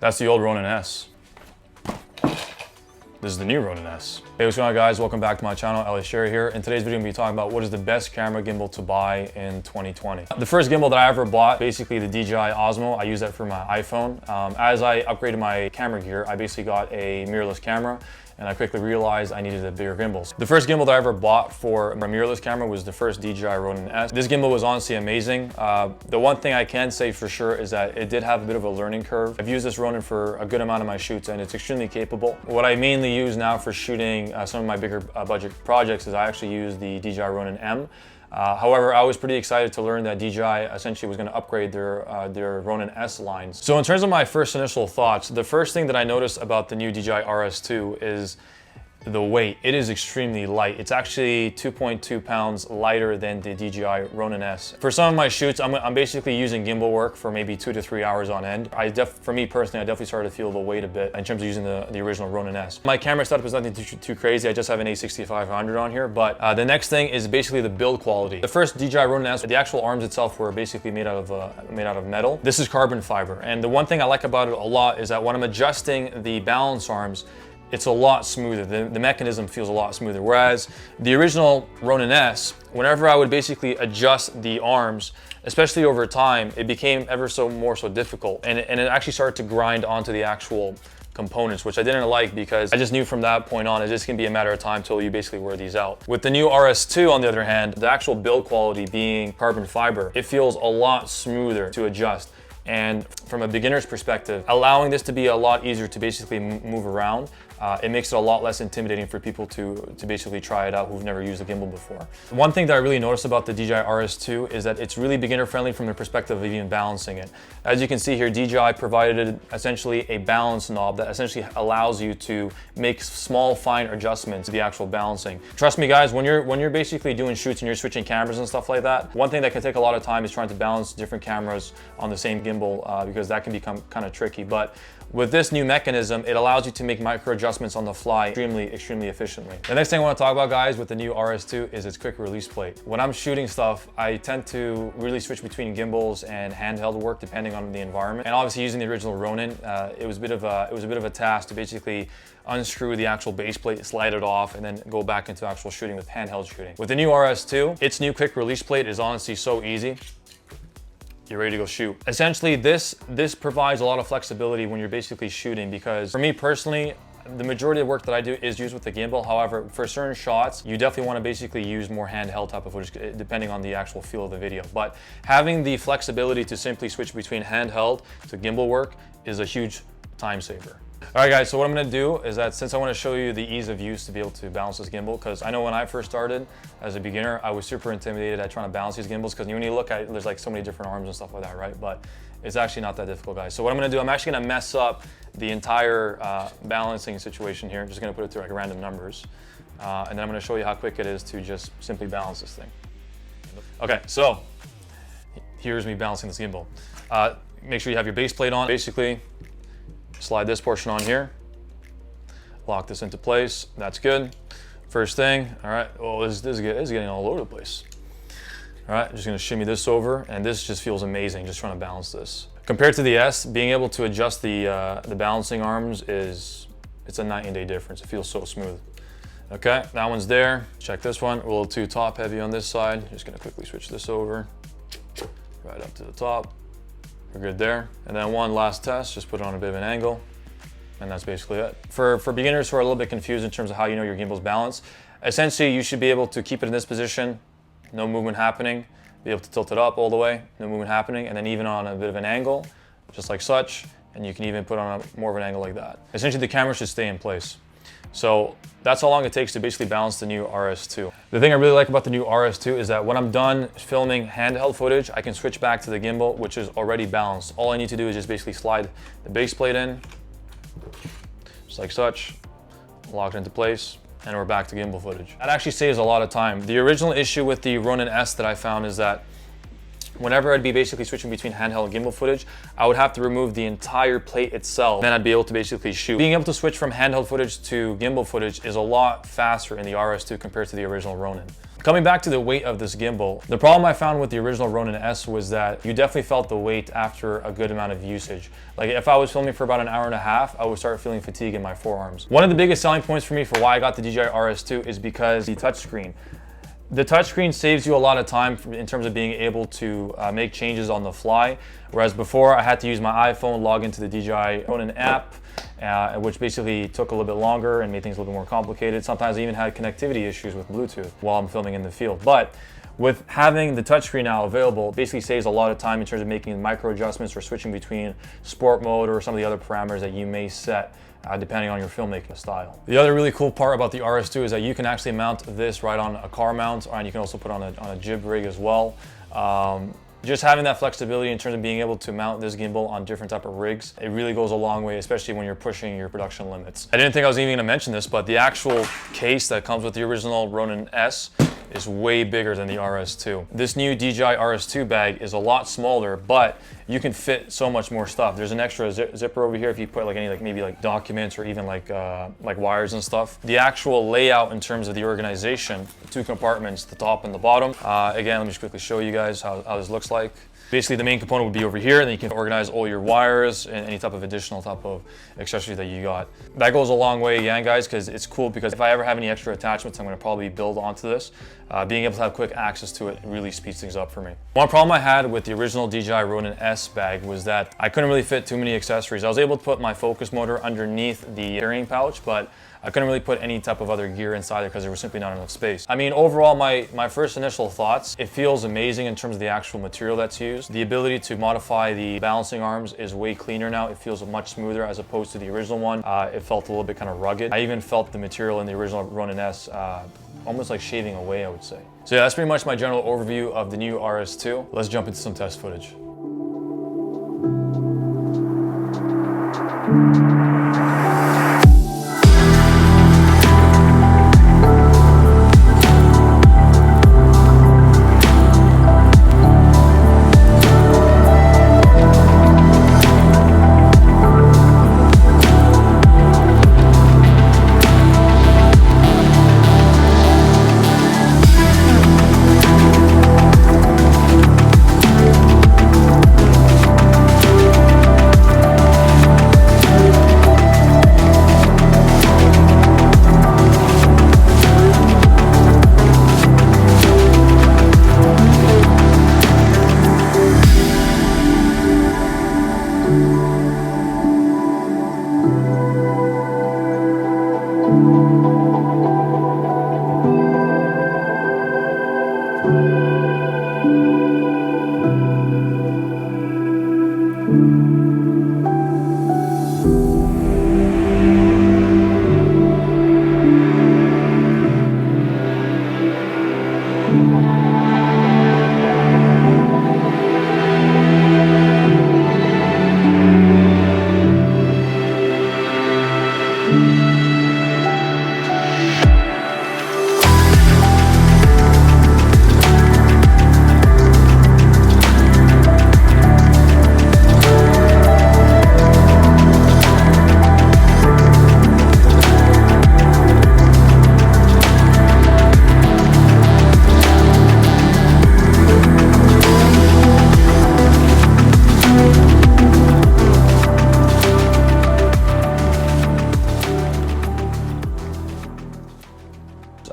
That's the old Ronin S. This is the new Ronin S. Hey, what's going on, guys? Welcome back to my channel. Ellie Sherry here. In today's video, I'm going to be talking about what is the best camera gimbal to buy in 2020. The first gimbal that I ever bought, basically the DJI Osmo. I use that for my iPhone. As I upgraded my camera gear, I basically got a mirrorless camera, and I quickly realized I needed a bigger gimbal. The first gimbal that I ever bought for my mirrorless camera was the first DJI Ronin S. This gimbal was honestly amazing. The one thing I can say for sure is that it did have a bit of a learning curve. I've used this Ronin for a good amount of my shoots, and it's extremely capable. What I mainly use now for shooting some of my bigger budget projects is I actually use the DJI Ronin M. However, I was pretty excited to learn that DJI essentially was going to upgrade their Ronin S lines. So in terms of my first initial thoughts, the first thing that I noticed about the new DJI RS2 is the weight. It is extremely light. It's actually 2.2 pounds lighter than the DJI Ronin S. For some of my shoots, I'm basically using gimbal work for maybe 2 to 3 hours on end. For me personally, I definitely started to feel the weight a bit in terms of using the original Ronin S. My camera setup is nothing too crazy. I just have an A6500 on here, but the next thing is basically the build quality. The first DJI Ronin S, the actual arms itself were basically made out of metal. This is carbon fiber, and the one thing I like about it a lot is that when I'm adjusting the balance arms, it's a lot smoother. The mechanism feels a lot smoother. Whereas the original Ronin S, whenever I would basically adjust the arms, especially over time, it became ever so more difficult. And it actually started to grind onto the actual components, which I didn't like because I just knew from that point on, it's just gonna be a matter of time till you basically wear these out. With the new RS2, on the other hand, the actual build quality being carbon fiber, it feels a lot smoother to adjust. And from a beginner's perspective, allowing this to be a lot easier to basically move around, it makes it a lot less intimidating for people to basically try it out who've never used a gimbal before. One thing that I really noticed about the DJI RS2 is that it's really beginner friendly from the perspective of even balancing it. As you can see here, DJI provided essentially a balance knob that essentially allows you to make small, fine adjustments to the actual balancing. Trust me, guys, when you're basically doing shoots and you're switching cameras and stuff like that, one thing that can take a lot of time is trying to balance different cameras on the same gimbal because that can become kind of tricky. But with this new mechanism, it allows you to make micro adjustments on the fly extremely efficiently. The next thing I want to talk about, guys, with the new RS2 is its quick release plate. When I'm shooting stuff, I tend to really switch between gimbals and handheld work depending on the environment. And obviously using the original Ronin, it was a bit of a task to basically unscrew the actual base plate, slide it off, and then go back into actual shooting with handheld shooting. With the new RS2, its new quick release plate is honestly so easy. You're ready to go shoot. Essentially, this provides a lot of flexibility when you're basically shooting, because for me personally, the majority of work that I do is used with the gimbal. However, for certain shots, you definitely want to basically use more handheld type of footage depending on the actual feel of the video. But having the flexibility to simply switch between handheld to gimbal work is a huge time saver. All right, guys, so what I'm gonna do is that since I wanna show you the ease of use to be able to balance this gimbal, because I know when I first started as a beginner, I was super intimidated at trying to balance these gimbals, because when you look at it, there's like so many different arms and stuff like that, right? But it's actually not that difficult, guys. So what I'm gonna do, I'm actually gonna mess up the entire balancing situation here. I'm just gonna put it through like random numbers. And then I'm gonna show you how quick it is to just simply balance this thing. Okay, so here's me balancing this gimbal. Make sure you have your base plate on. Basically, slide this portion on here, lock this into place. That's good. First thing, all right. Oh, this is getting all over the place. All right, just gonna shimmy this over, and this just feels amazing just trying to balance this. Compared to the S, being able to adjust the balancing arms it's a night and day difference. It feels so smooth. Okay, that one's there. Check this one, a little too top heavy on this side. Just gonna quickly switch this over, right up to the top. We're good there. And then one last test, just put it on a bit of an angle, and that's basically it. For beginners who are a little bit confused in terms of how you know your gimbal's balance, essentially you should be able to keep it in this position, no movement happening, be able to tilt it up all the way, no movement happening, and then even on a bit of an angle, just like such, and you can even put on more of an angle like that. Essentially the camera should stay in place. So that's how long it takes to basically balance the new RS2. The thing I really like about the new RS2 is that when I'm done filming handheld footage, I can switch back to the gimbal, which is already balanced. All I need to do is just basically slide the base plate in, just like such, lock it into place, and we're back to gimbal footage. That actually saves a lot of time. The original issue with the Ronin S that I found is that whenever I'd be basically switching between handheld and gimbal footage, I would have to remove the entire plate itself. Then I'd be able to basically shoot. Being able to switch from handheld footage to gimbal footage is a lot faster in the RS2 compared to the original Ronin. Coming back to the weight of this gimbal, the problem I found with the original Ronin S was that you definitely felt the weight after a good amount of usage. Like if I was filming for about an hour and a half, I would start feeling fatigue in my forearms. One of the biggest selling points for me for why I got the DJI RS2 is because the touchscreen. The touchscreen saves you a lot of time in terms of being able to make changes on the fly, whereas before I had to use my iPhone, log into the DJI Ronin app, which basically took a little bit longer and made things a little bit more complicated. Sometimes I even had connectivity issues with Bluetooth while I'm filming in the field. But with having the touchscreen now available, it basically saves a lot of time in terms of making micro adjustments or switching between sport mode or some of the other parameters that you may set depending on your filmmaking style. The other really cool part about the RS2 is that you can actually mount this right on a car mount, and you can also put on a jib rig as well. Just having that flexibility in terms of being able to mount this gimbal on different type of rigs, it really goes a long way, especially when you're pushing your production limits. I didn't think I was even gonna mention this, but the actual case that comes with the original Ronin S is way bigger than the RS2. This new DJI RS2 bag is a lot smaller, but you can fit so much more stuff. There's an extra zipper over here if you put like any maybe documents or even like wires and stuff. The actual layout in terms of the organization, 2 compartments, the top and the bottom. Again, let me just quickly show you guys how this looks like. Basically, the main component would be over here, and then you can organize all your wires and any type of additional type of accessory that you got. That goes a long way, again, guys, because it's cool, because if I ever have any extra attachments, I'm gonna probably build onto this. Being able to have quick access to it really speeds things up for me. One problem I had with the original DJI Ronin S bag was that I couldn't really fit too many accessories. I was able to put my focus motor underneath the carrying pouch, but I couldn't really put any type of other gear inside there because there was simply not enough space. I mean, overall, my first initial thoughts, it feels amazing in terms of the actual material that's used. The ability to modify the balancing arms is way cleaner now. It feels much smoother as opposed to the original one. It felt a little bit kind of rugged. I even felt the material in the original Ronin S almost like shaving away, I would say. So yeah, that's pretty much my general overview of the new RS2. Let's jump into some test footage.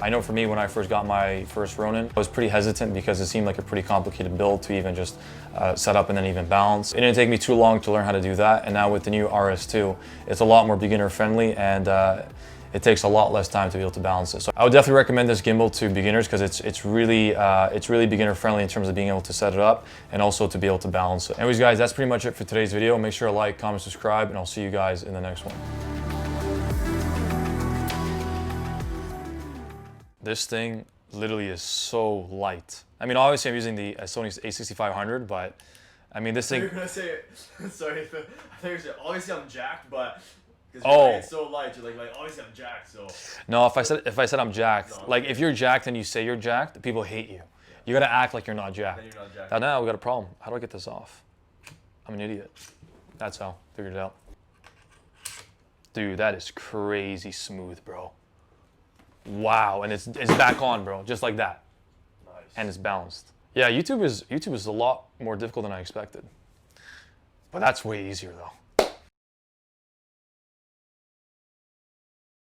I know for me, when I first got my first Ronin, I was pretty hesitant because it seemed like a pretty complicated build to even just set up and then even balance. It didn't take me too long to learn how to do that, and now with the new RS2, it's a lot more beginner friendly, and it takes a lot less time to be able to balance it. So I would definitely recommend this gimbal to beginners because it's really beginner friendly in terms of being able to set it up and also to be able to balance it. Anyways, guys, that's pretty much it for today's video. Make sure to like, comment, subscribe, and I'll see you guys in the next one. This thing literally is so light. I mean, obviously I'm using the Sony a6500, but I mean this thing. You're gonna say, sorry, I thought you were gonna say, obviously I'm jacked, but because it's so light, you're like obviously I'm jacked, so. No, if I said I'm jacked, no, like if you're jacked and you say you're jacked, people hate you. Yeah. You gotta act like you're not jacked. Then you're not jacked. Now we got a problem. How do I get this off? I'm an idiot. That's how. Figured it out. Dude, that is crazy smooth, bro. Wow, and it's back on, bro, just like that. and it's balanced. Yeah, YouTube is a lot more difficult than I expected. But that's way easier though.